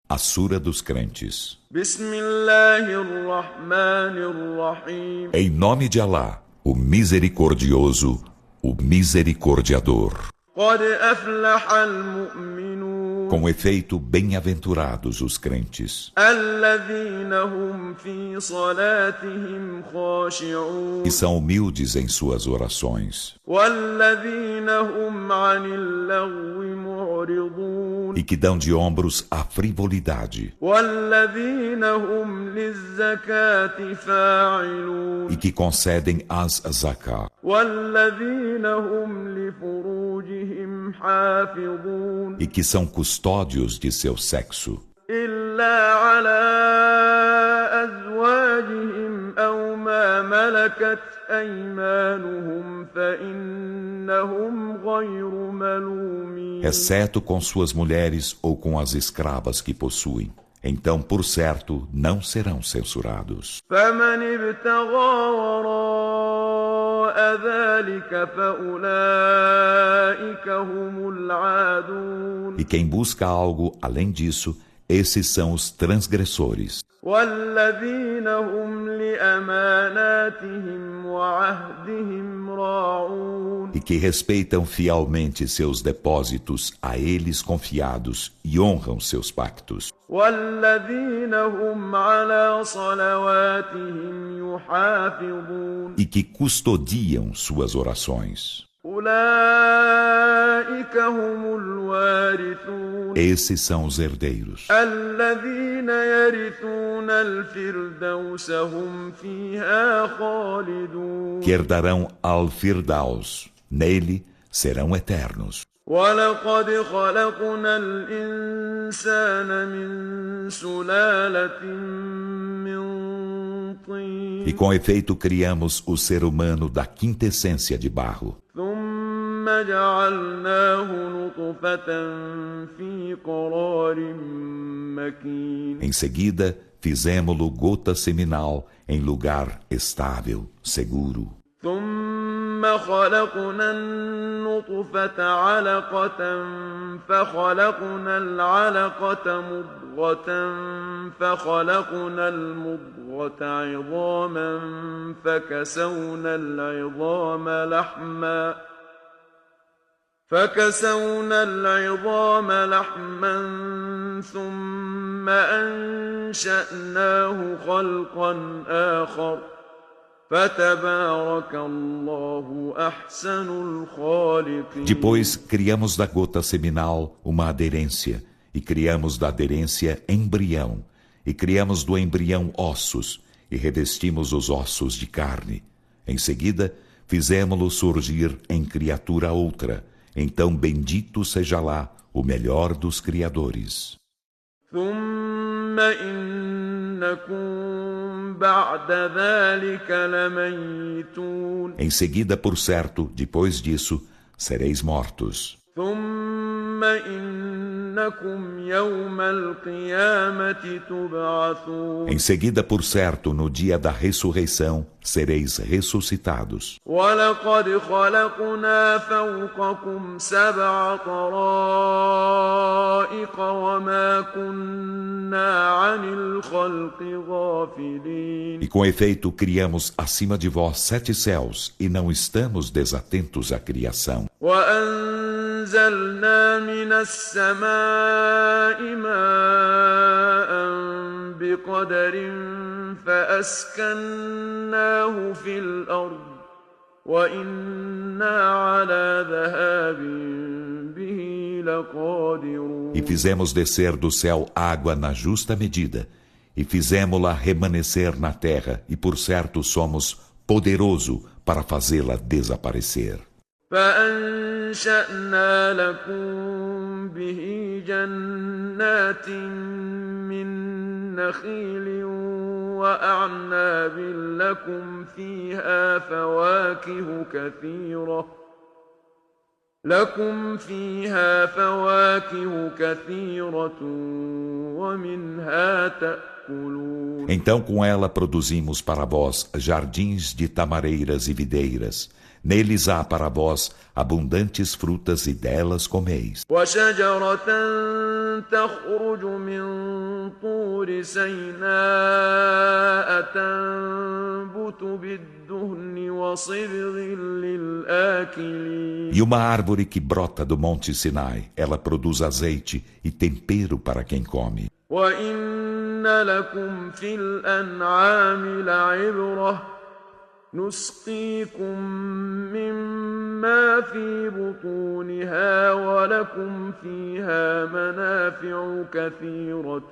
A Sura dos Crentes. Em nome de Alá, o Misericordioso, o Misericordiador. Com efeito, bem-aventurados os crentes, que são humildes em suas orações, e que dão de ombros à frivolidade, e que concedem as zakah, e que são custódios de seu sexo, exceto com suas mulheres ou com as escravas que possuem. Então, por certo, não serão censurados. E quem busca algo além disso, esses são os transgressores. E que respeitam fielmente seus depósitos a eles confiados e honram seus pactos. E que custodiam suas orações. Esses são os herdeiros, que herdarão Al-Firdaus. Nele serão eternos. E com efeito criamos o ser humano da quintessência de barro. Em seguida, fizemo-lo gota seminal em lugar estável, seguro. خلقنا النطفة علقة فخلقنا العلقة مضغة فخلقنا المضغة عظاما فكسونا العظام لحما ثم أنشأناه خلقا آخر Depois criamos da gota seminal uma aderência, e criamos da aderência embrião, e criamos do embrião ossos, e revestimos os ossos de carne. Em seguida, fizemo-lo surgir em criatura outra. Então bendito seja lá o melhor dos criadores. Em seguida, por certo, depois disso, sereis mortos. Em seguida, por certo, no dia da ressurreição, sereis ressuscitados. E com efeito, criamos acima de vós 7 céus, e não estamos desatentos à criação. وأنزلنا من السماء ماء بقدر فأسكناه في الأرض وإنا على ذهاب به لقادرون. E fizemos descer do céu água na justa medida, e fizemo-la remanescer na terra, e por certo somos poderoso para fazê-la desaparecer. فأنشأنا لكم به جنات من نخيل وأعناب لكم فيها فواكه كثيرة ومنها تأكلون. Então com ela produzimos para vós jardins de tamareiras e videiras. Neles há para vós abundantes frutas e delas comeis. وشجرة تخرج من طور سيناء تنبت بالدهن وصبغ للآكلين E uma árvore que brota do monte Sinai, ela produz azeite e tempero para quem come. وإن لكم في الأنعام لعبرة نسقيكم مما في بطونها ولكم فيها منافع كثيرة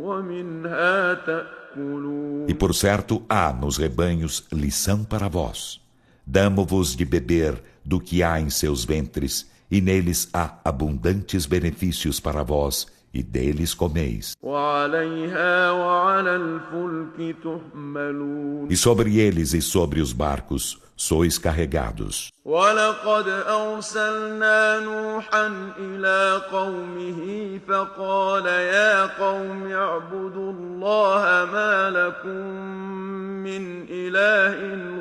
ومنها تأكلون E por certo há nos rebanhos lição para vós. Damo-vos de beber do que há em seus ventres, e neles há abundantes benefícios para vós, e deles comeis. وعليها وعلى الفلك تحملون E sobre eles e sobre os barcos sois carregados. ولقد أرسلنا نوحا إلى قومه فقال يا قوم اعبدوا الله ما لكم من إله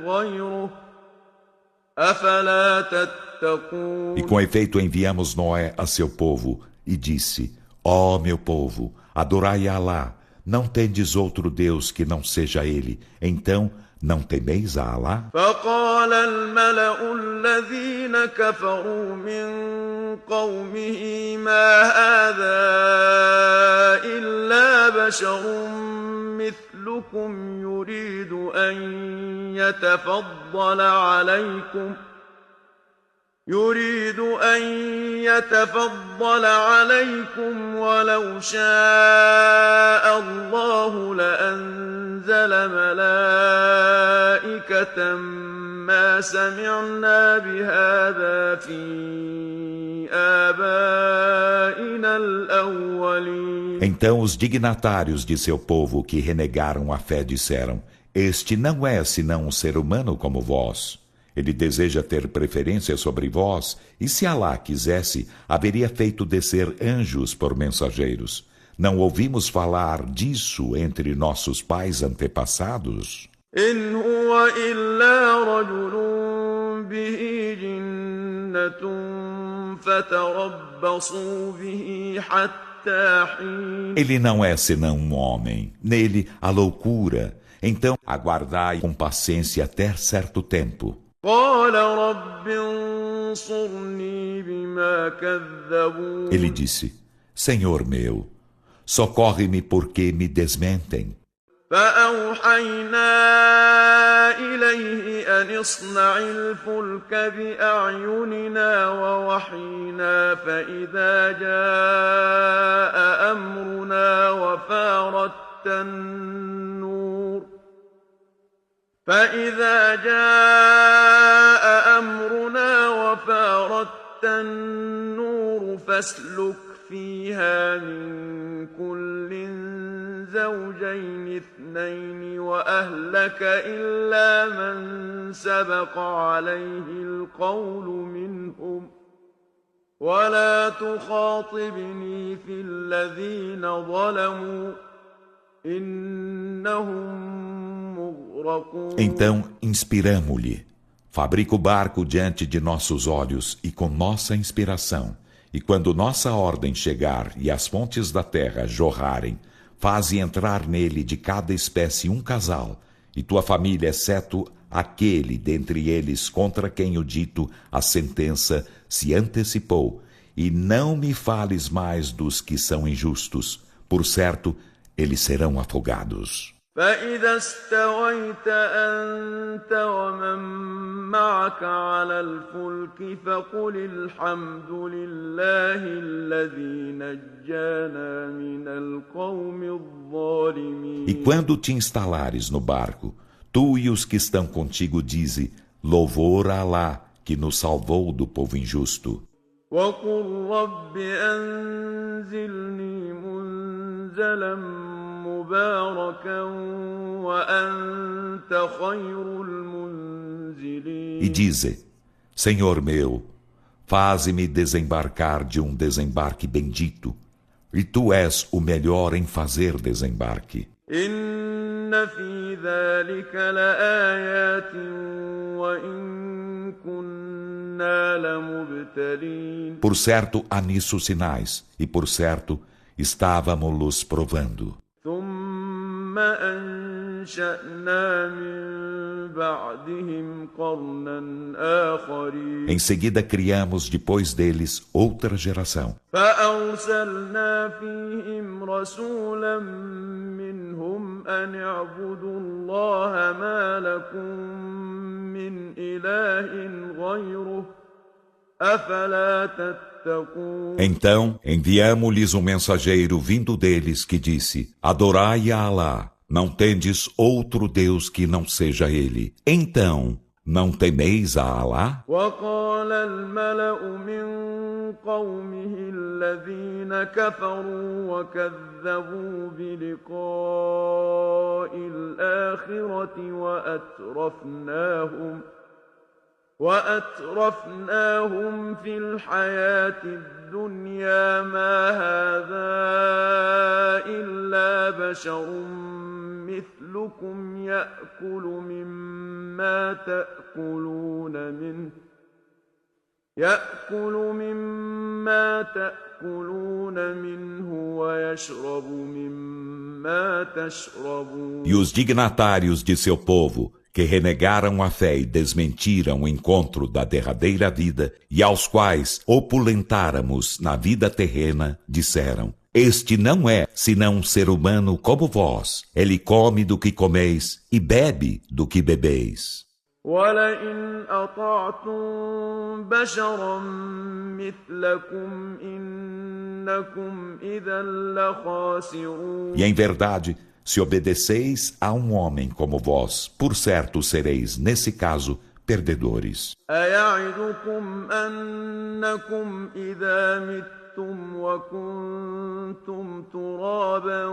غيره أفلا تتقون E com efeito enviamos Noé a seu povo, e disse: Ó meu povo, adorai a Alá, não tendes outro Deus que não seja Ele, então não temeis a Alá? فقال الملأ الذين كفروا من قومه ما هذا إلا بشر مثلكم يريد أن يتفضل عليكم ولو شاء الله لأنزل ملائكة ما سمعنا بهذا في آبائنا الأولين Então os dignatários de seu povo que renegaram a fé disseram: Este não é senão um ser humano como vós. Ele deseja ter preferência sobre vós, e se Alá quisesse, haveria feito descer anjos por mensageiros. Não ouvimos falar disso entre nossos pais antepassados? إن هو إلا رجل به جنة فتربصوا به حتى حين Ele não é senão um homem, nele a loucura. Então aguardai com paciência até certo tempo. قال رب انصرني بما كذبون Ele disse: Senhor meu, socorre-me porque me desmentem. فأوحينا إليه أن اصنع الفلك بأعيننا ووحينا فإذا جاء أمرنا وفارت النور فاسلك فيها من كل زوجين اثنين وأهلك إلا من سبق عليه القول منهم ولا تخاطبني في الذين ظلموا إنهم Então inspiramo-lhe: fabrica o barco diante de nossos olhos e com nossa inspiração. E quando nossa ordem chegar e as fontes da terra jorrarem, faze entrar nele de cada espécie um casal, e tua família, exceto aquele dentre eles contra quem o dito a sentença se antecipou. E não me fales mais dos que são injustos, por certo, eles serão afogados. فإذا استويت أنت ومن معك على الفلك فقل الحمد لله الذي نجانا من القوم الظالمين. E quando te instalares no barco, tu e os que estão contigo dize: louvor a Alá, que nos salvou do povo injusto. وقل رب أنزلني منزلا مباركا وأنت خير المنزلين. E dize: Senhor meu, faze-me desembarcar de um desembarque bendito, e tu és o melhor em fazer desembarque. إن في ذلك لآيات وإن كنا لمبتلين. Por certo há nisso sinais, e por certo estávamos-los provando. أنشأنا من بعدهم قرنا آخرين Em seguida criamos depois deles outra geração. فأرسلنا فيهم رسولا منهم أن اعبدوا الله ما لكم من إله غيره أفلا تتقون Então enviamo-lhes um mensageiro vindo deles que disse: Adorai a Alá, não tendes outro Deus que não seja Ele. Então, não temeis a Alá? وقال الملأ من قومه الذين كفروا وكذبوا بلقاء الآخرة وأترفناهم في الحياة الدنيا ما هذا إلا بشر مثلكم يأكل مما تأكلون منه ويشرب مما تشربون. E os dignatários de seu povo, que renegaram a fé e desmentiram o encontro da derradeira vida, e aos quais opulentáramos na vida terrena, disseram: Este não é senão um ser humano como vós. Ele come do que comeis e bebe do que bebeis. وَلَئِنْ أَطَعْتُمْ بَشَرًا مِثْلَكُمْ إِنَّكُمْ إِذًا لَخَاسِرُونَ. E em verdade, se obedeceis a um homem como vós, por certo sereis, nesse caso, perdedores. أَيَعِدُكُمْ أَنَّكُمْ إِذَا مِتُّمْ وَكُنْتُمْ تُرَابًا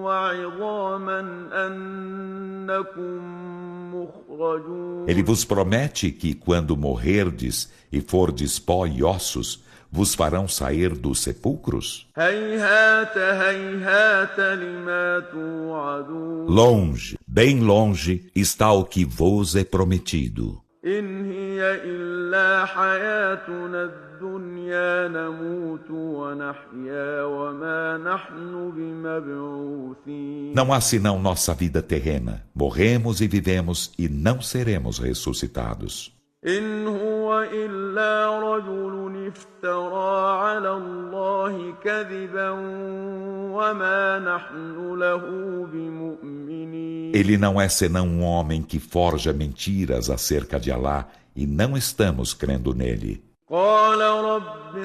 وَعِظَامًا أَنَّكُمْ مُخْرَجُونَ. Ele vos promete que, quando morrerdes e fordes pó e ossos, vos farão sair dos sepulcros? هَيْهَاتَ هَيْهَاتَ لِمَا تُوعَدُونَ. Longe, bem longe, está o que vos é prometido. إِنْ هِيَ إِلَّا حَيَاتُنَا الدُّنْيَا نَمُوتُ وَنَحْيَا وَمَا نَحْنُ بِمَبْعُوثِينَ. Não há senão nossa vida terrena. Morremos e vivemos e não seremos ressuscitados. إِنْ هُوَ إِلَّا رَجُلٌ افْتَرَىٰ عَلَى اللَّهِ كَذِبًا وَمَا نَحْنُ لَهُ بِمُؤْمِنِينَ. Ele não é senão um homem que forja mentiras acerca de Alá e não estamos crendo nele. قَالَ رَبِّ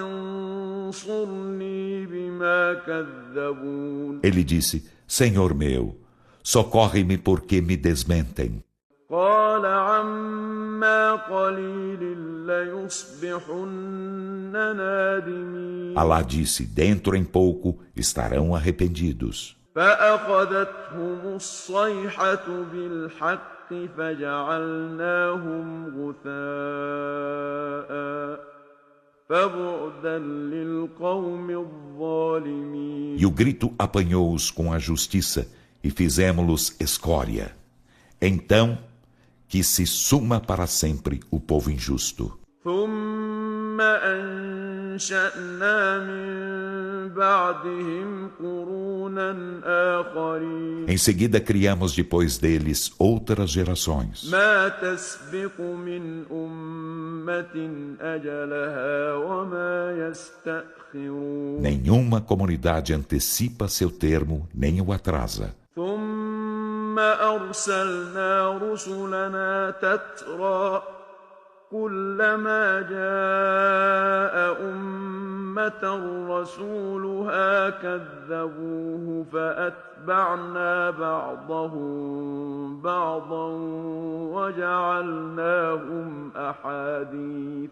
انصُرْنِي بِمَا كَذَّبُونِ. Ele disse: Senhor meu, socorre-me porque me desmentem. قَالَ عَمَّا قَلِيلٍ لَيُصْبِحُنَّ نَادِمِينَ. Alá disse: Dentro em pouco estarão arrependidos. فأخذتهم الصيحة بالحق فجعلناهم غثاء فبعدا للقوم الظالمين. E o grito apanhou-os com a justiça e fizemo-los escória. Então, que se suma para sempre o povo injusto. ثم أنشأنا من بعدهم قرونا آخرين. Em seguida criamos depois deles outras gerações. ما تسبق من أمة أجلها وما يستأخرون. Nenhuma comunidade antecipa seu termo nem o atrasa. ثم أرسلنا رسلنا تترى كلما جاء أمة رسولها كذبوه فأتبعنا بعضهم بعضا وجعلناهم أحاديث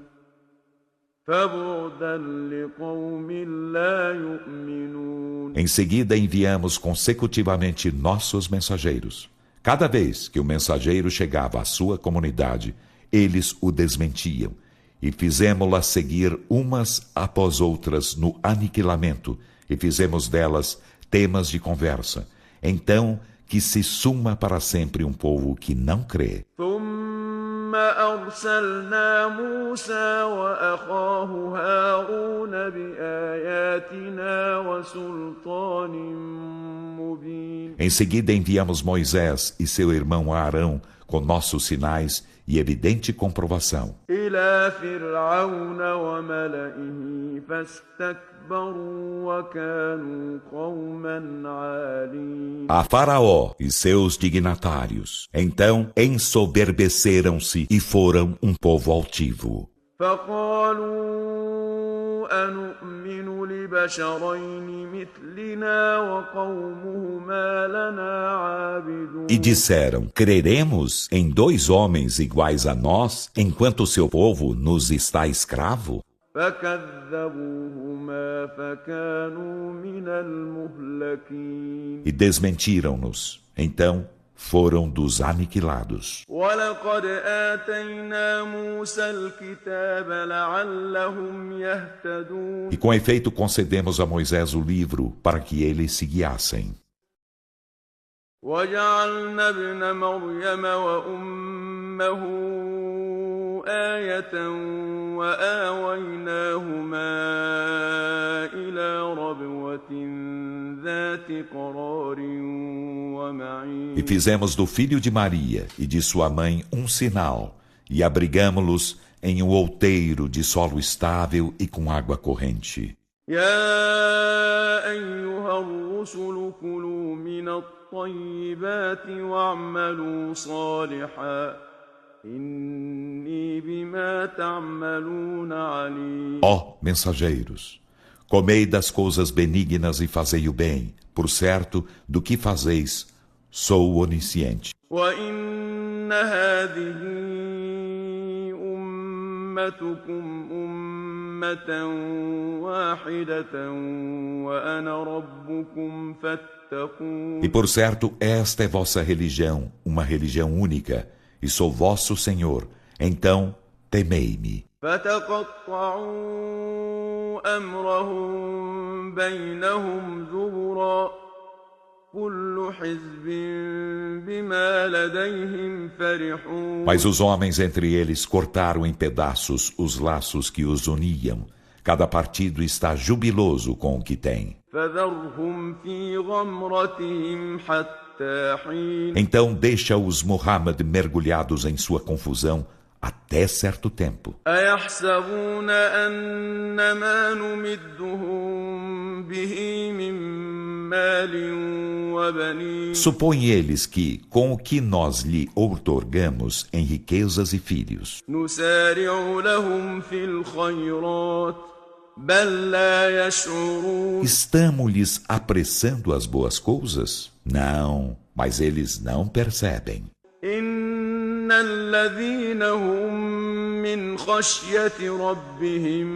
فبعدا لقوم لا يؤمنون. Em seguida enviamos consecutivamente nossos mensageiros. Cada vez que o mensageiro chegava à sua comunidade, eles o desmentiam, e fizemo-la seguir umas após outras no aniquilamento, e fizemos delas temas de conversa. Então, que se suma para sempre um povo que não crê. ثم أرسلنا موسى وأخاه هارون بآياتنا وسلطان مبين. Em seguida enviamos Moisés e seu irmão Arão com nossos sinais e evidente comprovação إلى فرعون وملئه فاستكبروا وكانوا قوما عالين a Faraó e seus dignatários. Então ensoberbeceram-se e foram um povo altivo. فقالوا أنؤمن لبشرين مثلنا وقومهما لنا عابدون E disseram: creremos em 2 homens iguais a nós, enquanto seu povo nos está escravo? فكذبوهما فكانوا من المهلكين E desmentiram-nos. Então foram dos aniquilados. ولقد آتينا موسى الكتاب لعلهم يهتدون E com efeito concedemos a Moisés o livro para que eles se guiassem. وجعلنا ابن مريم وأمه آية وآويناهما إلى ربوة ذات قرار ومعين E fizemos do filho de Maria e de sua mãe um sinal, e abrigamo-los em um outeiro de solo estável e com água corrente. يا أيها الرسل كلوا من الطيبات واعملوا صالحا إني بما تعملون عليم Ó mensageiros, comei das coisas benignas e fazei o bem. Por certo, do que fazeis, sou onisciente. وإن هذه أمتكم أمة واحدة وأنا ربكم فاتقون E por certo, esta é vossa religião, uma religião única, e sou vosso Senhor. Então, temei-me. فتقطعوا أمرهم بينهم زبرا كل حزب بما لديهم فرحون Mas os homens entre eles cortaram em pedaços os laços que os uniam. Cada partido está jubiloso com o que tem. فذرهم في غمرتهم حتى حين Então deixa-os Muhammad mergulhados em sua confusão até certo tempo. أيحسبون أن ما نمدهم به من مال وبنين Supõem eles que, com o que nós lhe outorgamos em riquezas e filhos, نسارع لهم في الخيرات بل لا يشعرون estamos-lhes apressando as boas coisas? Não, mas eles não percebem. إن الذين هم من خشية ربهم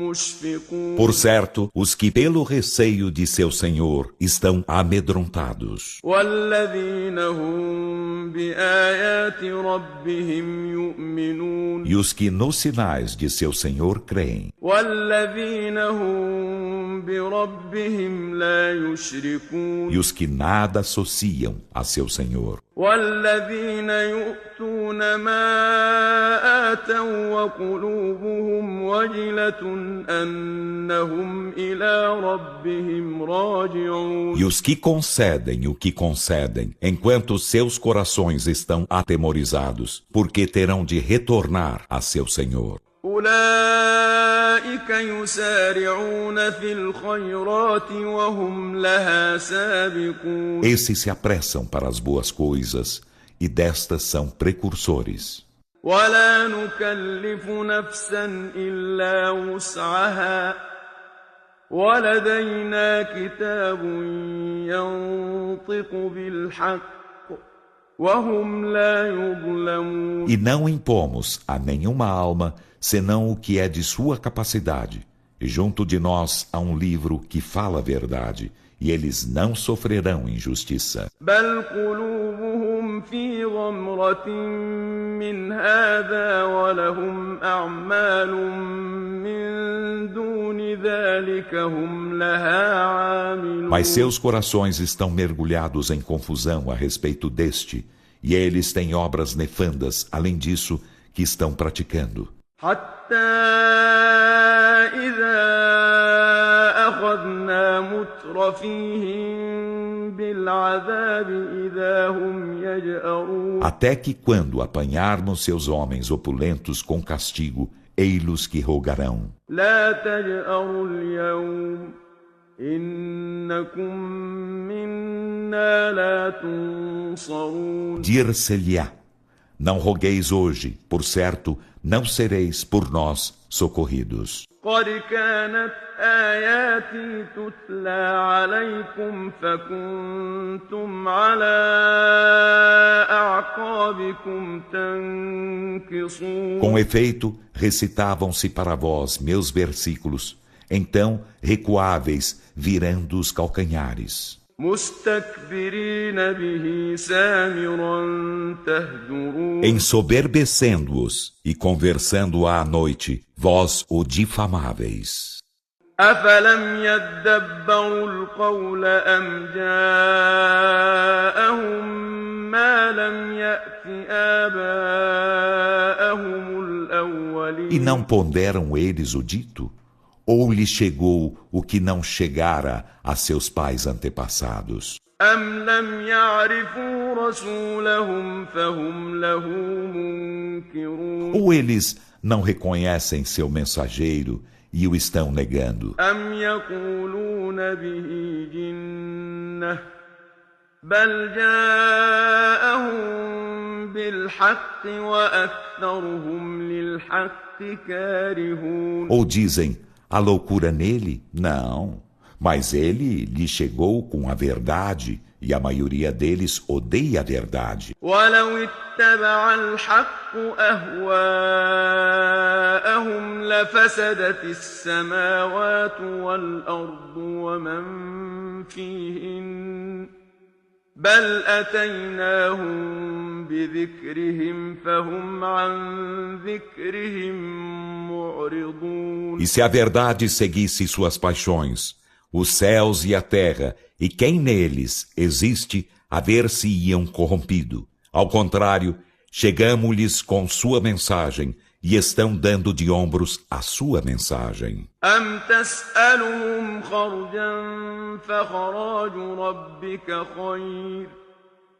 مشفقون Por certo, os que pelo receio de seu Senhor estão amedrontados, والذين هم بآيات ربهم يؤمنون e os que nos sinais de seu Senhor creem, والذين هم بربهم لا يشركون e os que nada associam a seu Senhor, والذين يؤتون ما آتوا وقلوبهم وجلة أنهم إلى ربهم راجعون e os que concedem o que concedem, enquanto seus corações estão atemorizados, porque terão de retornar a seu Senhor. أولئك يسارعون في الخيرات وهم لها سابقون Esses se apressam para as boas coisas, e destas são precursores. ولا نكلف نفسا إلا وسعها ولدينا كتاب ينطق بالحق وهم لا يظلمون E não impomos a nenhuma alma senão o que é de sua capacidade. E junto de nós há um livro que fala a verdade, e eles não sofrerão injustiça. بل قلوبهم في غمرة من هذا ولهم أعمال من دون ذلك هم لها عاملون Mas seus corações estão mergulhados em confusão a respeito deste, e eles têm obras nefandas, além disso, que estão praticando. حتى إذا أخذنا مترفيهم العذاب إذا هم يجأرون Até que quando apanharmos seus homens opulentos com castigo, ei-los que rogarão. لا تجأروا اليوم إنكم منا لا تنصرون Dir-se-lhe-á: não rogueis hoje, por certo, não sereis por nós socorridos. قد كانت آياتي تتلى عليكم فكنتم على أعقابكم تنكصون Com efeito, recitavam-se para vós meus versículos, então recuáveis, virando os calcanhares. مستكبرين به سامرا تهجرون Ensoberbecendo-os e conversando à noite, vós o difamáveis. أفلم يدبروا القول أم جاءهم ما لم يأت آباءهم الأولين E não ponderam eles o dito? Ou lhes chegou o que não chegara a seus pais antepassados? أم لم يعرفوا رسولهم فهم له منكرون Ou eles não reconhecem seu mensageiro e o estão negando? أم يقولون به جنة بل جاءهم بالحق وأكثرهم للحق كارهون Ou dizem, a loucura nele? Não, mas ele lhe chegou com a verdade e a maioria deles odeia a verdade. ولو اتبع الحق أهواءهم لفسدت السماوات والأرض ومن فيهن بل أتيناهم بذكرهم فهم عن ذكرهم معرضون E se a verdade seguisse suas paixões, os céus e a terra, e quem neles existe, haver-se-iam corrompido. Ao contrário, chegamo-lhes com sua mensagem, e estão dando de ombros a sua mensagem. أم تسألهم خرجا فخراج ربك خير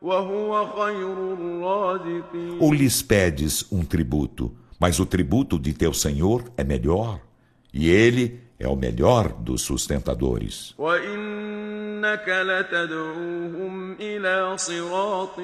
وهو خير الرازقين Ou lhes pedes um tributo, mas o tributo de teu Senhor é melhor, e ele é o melhor dos sustentadores. وإنك لتدعوهم إلى صراط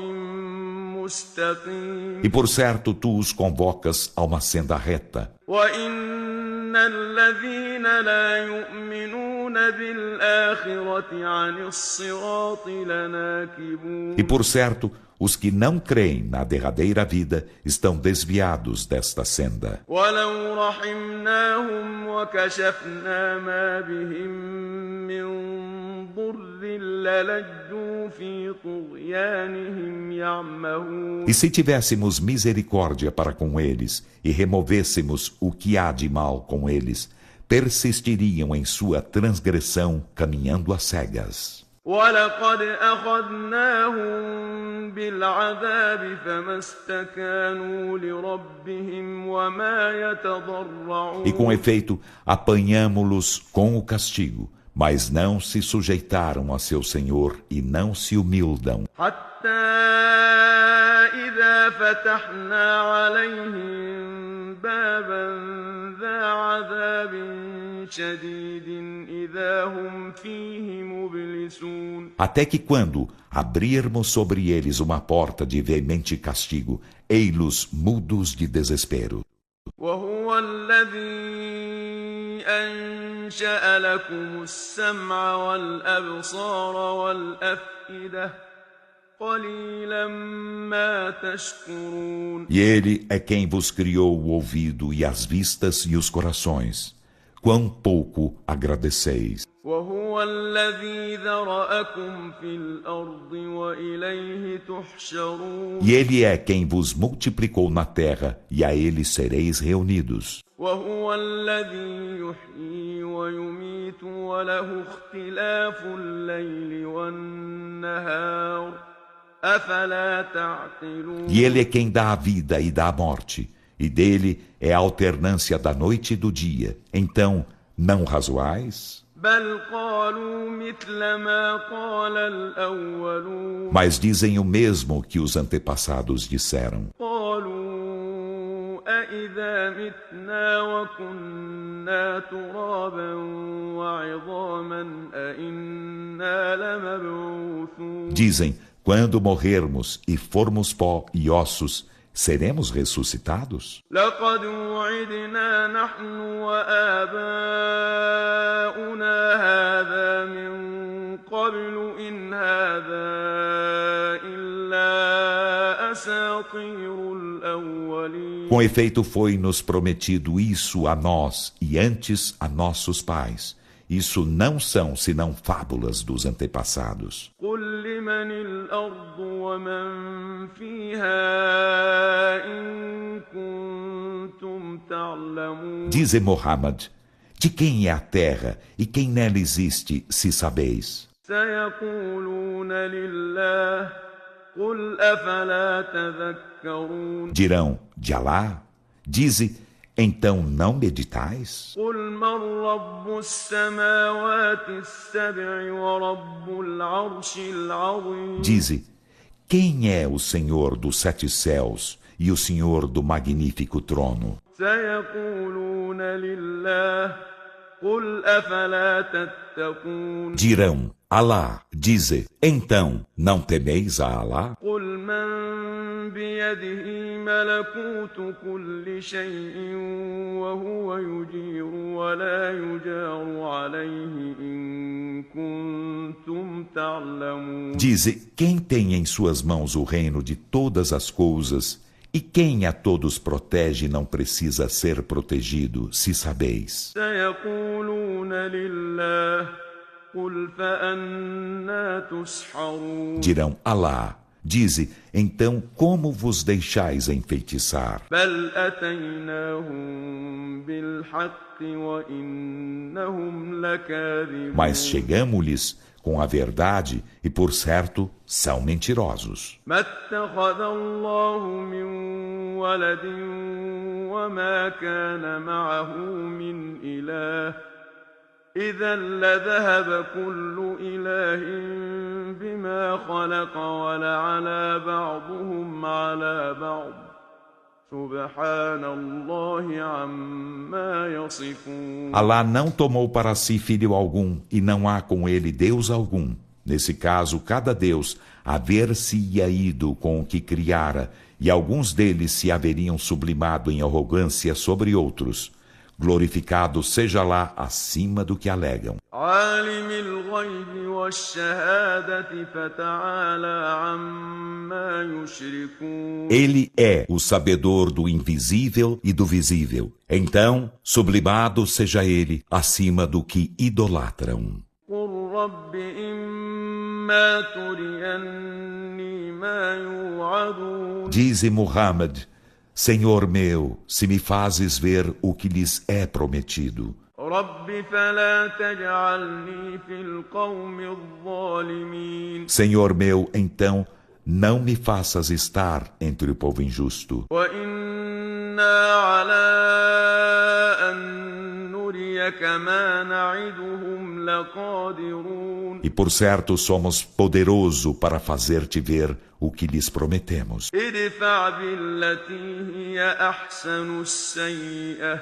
مستقيم E por certo tu os convocas a uma senda reta. وإن الذين لا يؤمنون بالآخرة عن الصراط لناكبون E por certo, os que não creem na derradeira vida estão desviados desta senda. ولو رحمناهم وكشفنا ما بهم من ضر للجوا في طغيانهم يعمهون E se tivéssemos misericórdia para com eles e removêssemos o que há de mal com eles, persistiriam em sua transgressão, caminhando às cegas. ولقد أخذناهم بالعذاب فما استكانوا لربهم وما يتضرعون E com efeito, apanhamo-los com o castigo, mas não se sujeitaram a seu Senhor e não se humildam. حتى إذا فتحنا عليهم بابا ذا عذاب شديد إذا هم فيه مبلسون Até que quando abrirmos sobre eles uma porta de veemente castigo, ei-los mudos de desespero. وهو الذي أنشأ لكم السمع والأبصار والأفئدة قليلا ما تشكرون E ele é quem vos criou o ouvido e as vistas e os corações. Quão pouco agradeceis. وهو الذي ذرأكم في الأرض وإليه تحشرون E ele é quem vos multiplicou na terra, e a ele sereis reunidos. وهو الذي يحيي ويميت وله اختلاف الليل والنهار أفلا تعقلون E ele é quem dá a vida e dá a morte, e dele é a alternância da noite e do dia. Então, não razoais? بل قالوا مثل ما قال الأولون Mas dizem o mesmo que os antepassados disseram. قالوا أإذا متنا وكنا ترابا وعظاما أإنا لمبعوثون Dizem, quando morrermos e formos pó e ossos, seremos ressuscitados? لقد وعدنا نحن وآباؤنا هذا من قبل إن هذا إلا أساطير الأولين Com efeito, foi-nos prometido isso a nós e antes a nossos pais. Isso não são senão fábulas dos antepassados. قل لمن الأرض ومن فيها إن كنتم تعلمون Dize Muhammad, de quem é a terra e quem nela existe, se sabeis? سيقولون لله قل أفلا تذكرون Dirão, de Alá? Dize, então não meditais? قل من رب السماوات السبع ورب العرش العظيم Dize, quem é o Senhor dos 7 céus e o Senhor do magnífico trono? سيقولون لله قل أفلا تتقون Dirão, Alá. Dize, então não temeis a Alá? قل من بيده ملكوت كل شيء وهو يجير ولا يجار عليه إن كنتم تعلمون Dize, quem tem em suas mãos o reino de todas as coisas, e quem a todos protege não precisa ser protegido, se sabeis. سيقولون لله قل فأنا تسحرون Dirão, Alá. Dize, então como vos deixais enfeitiçar? بل أتيناهم بالحق وإنهم لكاذبون Mas chegamo-lhes com a verdade e, por certo, são mentirosos. ما اتخذ الله من ولد وما كان معه من إله إذا لذهب كل إله بما خلق ولعلى بعضهم على بعض سبحان الله عما يصفون Alá não tomou para si filho algum, e não há com ele Deus algum. Nesse caso, cada Deus haver-se-ia ido com o que criara, e alguns deles se haveriam sublimado em arrogância sobre outros. Glorificado seja lá acima do que alegam. عالم الغيب والشهادة فتعالى عما يشركون Ele é o sabedor do invisível e do visível. Então, sublimado seja ele acima do que idolatram. قل رب إما تريني ما يوعدون Dize Muhammad, Senhor meu, se me fazes ver o que lhes é prometido. رب فلا تجعلني في القوم الظالمين Senhor meu, então, não me faças estar entre o povo injusto. وإنا على أن نريك ما نعدهم لقادرون E por certo somos poderoso para fazer-te ver o que lhes prometemos. ادفع بالتي هي أحسن السيئة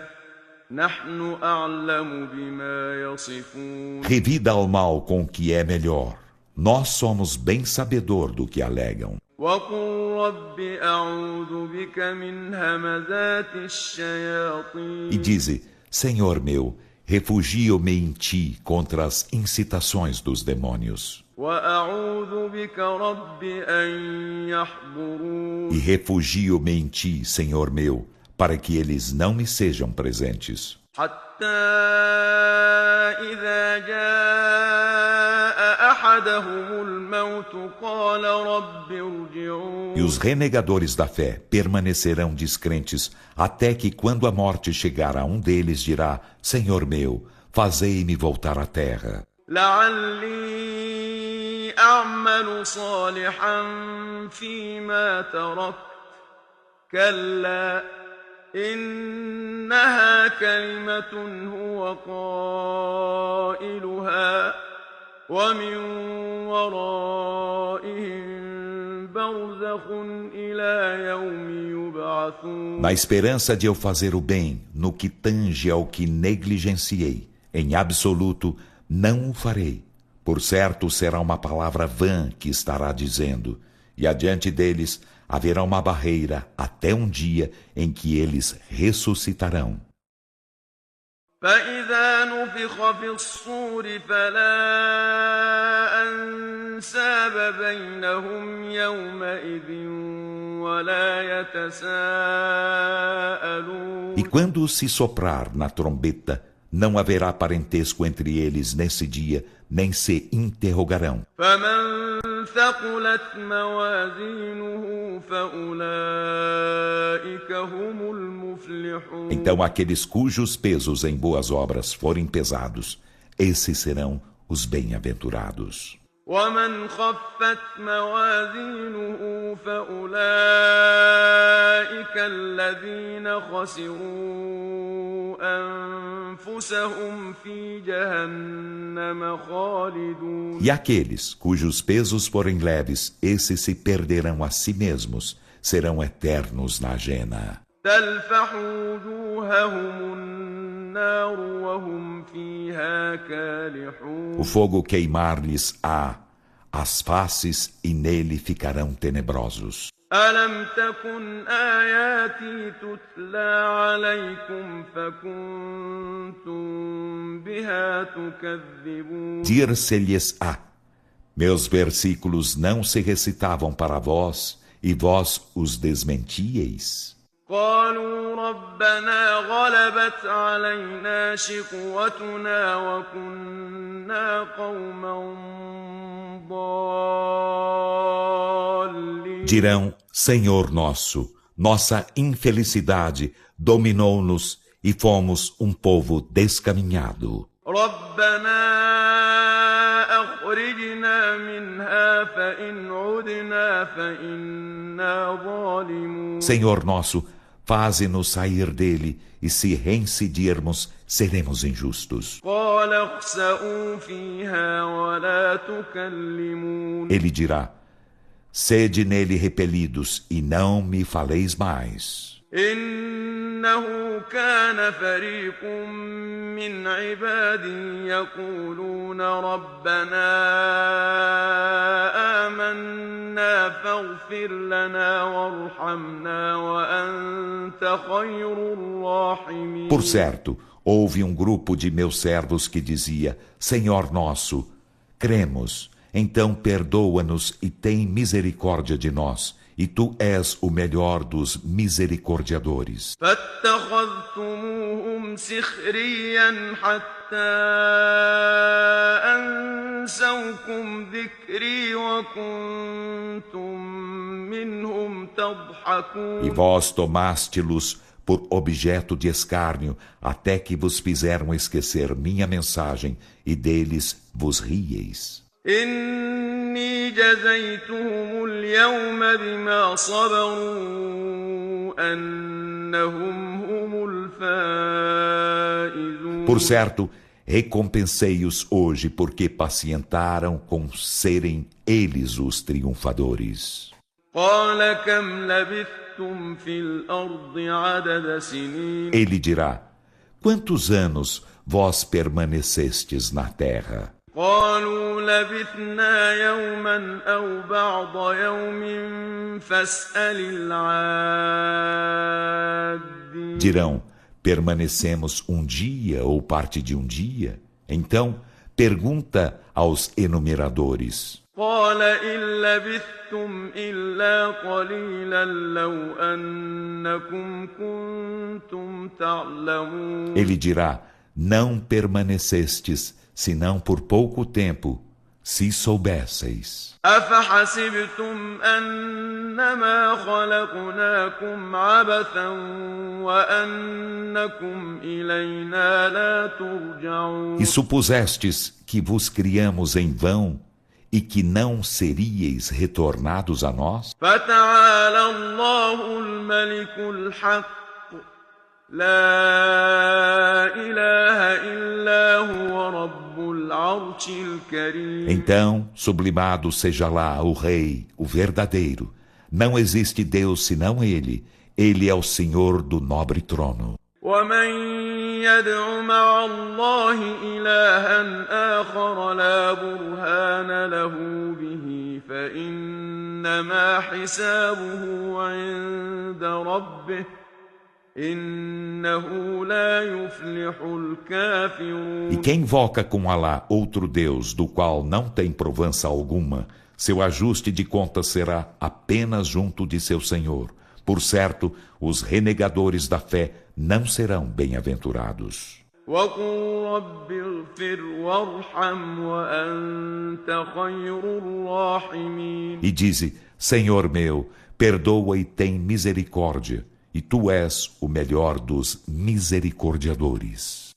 نحن أعلم بما يصفون Revida ao mal com o que é melhor. Nós somos bem sabedor do que alegam. وقل رب أعوذ بك من همزات الشياطين E dize, Senhor meu, refugio-me em ti contra as incitações dos demônios. وأعوذ بك رب أن يحضرون E refugio-me em ti, Senhor meu, para que eles não me sejam presentes. حتى إذا جاء أحدهم الموت قال رب ارجعون E os renegadores da fé permanecerão descrentes até que, quando a morte chegar a um deles, dirá, Senhor meu, fazei-me voltar à terra, لعلي أعمل صالحا فيما تركت كلا إنها كلمة هو قائلها ومن ورائهم برزخ إلى يوم يبعثون. Na esperança de eu fazer o bem no que tange ao que negligenciei, em absoluto não o farei. Por certo será uma palavra vã que estará dizendo, e adiante deles haverá uma barreira até um dia em que eles ressuscitarão. فإذا نفخ في الصور فلا أنساب بينهم يومئذ ولا يتساءلون. E quando se soprar na trombeta, não haverá parentesco entre eles nesse dia, nem se interrogarão. فمن ثقلت موازينه فأولئك هم المفلحون. Então aqueles cujos pesos em boas obras forem pesados, esses serão os bem-aventurados. ومن خفت موازينه فأولئك الذين خسروا أنفسهم في جهنم خالدون. E aqueles cujos pesos forem leves, esses se perderão a si mesmos, serão eternos na jena. تلفح وجوههم النار وهم فيها كالحون. O fogo queimar-lhes as faces e nele ficarão tenebrosos. ألم تكن آياتي تتلى عليكم فكنتم بها تكذبون. Dir-se-lhes-á: meus versículos não se recitavam para vós, e vós os desmentíeis. قالوا ربنا غلبت علينا شقوتنا وكنا قوما ضالين. Dirão: Senhor nosso, nossa infelicidade dominou-nos e fomos um povo descaminhado. ربنا أخرجنا منها فإن عدنا فإنا ظالمون. Senhor nosso, faze-nos sair dele, e se reincidirmos, seremos injustos. قال اخسئوا فيها ولا تكلمون. Ele dirá: sede nele repelidos, e não me faleis mais. إنه كان فريق من عبادي يقولون ربنا آمنا فاغفر لنا وارحمنا وأنت خير الراحمين. Por certo, houve um grupo de meus servos que dizia: Senhor nosso, cremos, então perdoa-nos e tem misericórdia de nós. E tu és o melhor dos misericordiadores. فاتخذتموهم سخريا حتى أنسوكم ذكري وكنتم منهم تضحكون. E vós tomaste-los por objeto de escárnio, até que vos fizeram esquecer minha mensagem, e deles vos rieis. إني جزيتهم اليوم بما صبروا أنهم هم الفائزون. Por certo, recompensei-os hoje porque pacientaram com serem eles os triunfadores. قال كم لبثتم في الأرض عدد سنين. Ele dirá: quantos anos vós permanecestes na terra? قالوا لبثنا يوما أو بعض يوم فاسأل العادين. Dirão: permanecemos um dia ou parte de um dia? Então, pergunta aos enumeradores. قال إن لبثتم إلا قليلا لو أنكم كنتم تعلمون. Ele dirá: não permanecestes senão por pouco tempo, se soubesseis. أفحسبتم أنما خلقناكم عبثا وأنكم إلينا لا ترجعون. E supusestes que vos criamos em vão e que não seríeis retornados a nós? فتعالى الله الملك الحق لا إله إلا هو رب العرش الكريم. Então, sublimado seja lá o Rei, o verdadeiro. Não existe Deus senão Ele. Ele é o Senhor do nobre trono. ومن يدع مع الله إلها آخر لا برهان له به فإنما حسابه عند ربه إنه لا يفلح الكافرون. E quem invoca com Alá outro Deus, do qual não tem provança alguma, seu ajuste de contas será apenas junto de seu Senhor. Por certo, os renegadores da fé não serão bem-aventurados. وقل رب اغفر وارحم وأنت خير الراحمين. E dize, Senhor meu, perdoa e tem misericórdia, e Tu és o melhor dos misericordiadores.